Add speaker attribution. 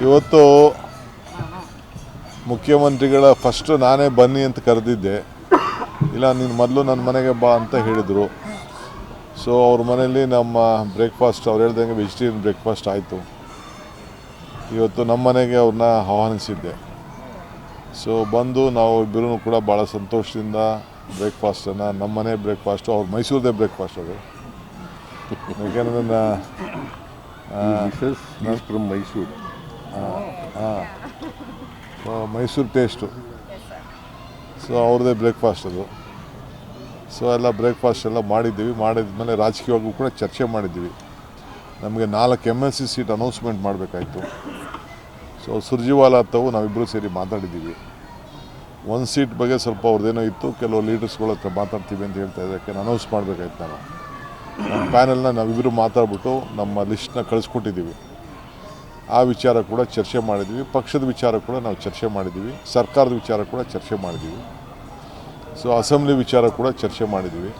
Speaker 1: ಇವತ್ತು ಮುಖ್ಯಮಂತ್ರಿಗಳ ಫಸ್ಟು ನಾನೇ ಬನ್ನಿ ಅಂತ ಕರೆದಿದ್ದೆ. ಇಲ್ಲ ನೀನು ಮೊದಲು ನನ್ನ ಮನೆಗೆ ಬಾ ಅಂತ ಹೇಳಿದರು. ಸೊ ಅವ್ರ ಮನೆಯಲ್ಲಿ ನಮ್ಮ ಬ್ರೇಕ್ಫಾಸ್ಟ್ ಅವ್ರು ಹೇಳ್ದಂಗೆ ವೆಜಿಟೇರಿಯನ್ ಬ್ರೇಕ್ಫಾಸ್ಟ್ ಆಯಿತು. ಇವತ್ತು ನಮ್ಮ ಮನೆಗೆ ಅವ್ರನ್ನ ಆಹ್ವಾನಿಸಿದ್ದೆ. ಸೊ ಬಂದು ನಾವು ಇಬ್ಬರೂ ಕೂಡ ಭಾಳ ಸಂತೋಷದಿಂದ ಬ್ರೇಕ್ಫಾಸ್ಟನ್ನು ನಮ್ಮ ಮನೆ ಬ್ರೇಕ್ಫಾಸ್ಟು ಅವ್ರು ಮೈಸೂರದೇ ಬ್ರೇಕ್ಫಾಸ್ಟ್ ಅದು. ಯಾಕೆಂದರೆ
Speaker 2: from Mysuru.
Speaker 1: Mysuru taste. So ಅವ್ರದ್ದೇ ಬ್ರೇಕ್ಫಾಸ್ಟ್ ಅದು. ಸೊ ಎಲ್ಲ ಬ್ರೇಕ್ಫಾಸ್ಟ್ ಎಲ್ಲ ಮಾಡಿದ್ದೀವಿ. ಮಾಡಿದ್ಮೇಲೆ ರಾಜಕೀಯವಾಗೂ ಕೂಡ ಚರ್ಚೆ ಮಾಡಿದ್ದೀವಿ. ನಮಗೆ 4 MLC seat announcement ಮಾಡಬೇಕಾಯಿತು. So Surjewala ತಾವು ನಾವಿಬ್ಬರು ಸೇರಿ ಮಾತಾಡಿದ್ದೀವಿ. 1 ಸೀಟ್ ಬಗ್ಗೆ ಸ್ವಲ್ಪ ಅವ್ರದ್ದೇನೋ ಇತ್ತು, ಕೆಲವು ಲೀಡರ್ಸ್ಗಳ ಹತ್ರ ಮಾತಾಡ್ತೀವಿ ಅಂತ ಹೇಳ್ತಾ ಇದ್ದಕ್ಕೆ ಅನೌನ್ಸ್ ಮಾಡಬೇಕಾಯ್ತು. ನಮ್ಮ ಪ್ಯಾನೆಲ್ನ ನಾವಿಬ್ಬರು ಮಾತಾಡ್ಬಿಟ್ಟು ನಮ್ಮ ಲಿಸ್ಟ್ನ ಕಳಿಸ್ಕೊಟ್ಟಿದ್ದೀವಿ. ಆ ವಿಚಾರ ಕೂಡ ಚರ್ಚೆ ಮಾಡಿದ್ದೀವಿ. ಪಕ್ಷದ ವಿಚಾರ ಕೂಡ ನಾವು ಚರ್ಚೆ ಮಾಡಿದ್ದೀವಿ. ಸರ್ಕಾರದ ವಿಚಾರ ಕೂಡ ಚರ್ಚೆ ಮಾಡಿದ್ದೀವಿ. ಸೊ ಅಸೆಂಬ್ಲಿ ವಿಚಾರ ಕೂಡ ಚರ್ಚೆ ಮಾಡಿದ್ದೀವಿ.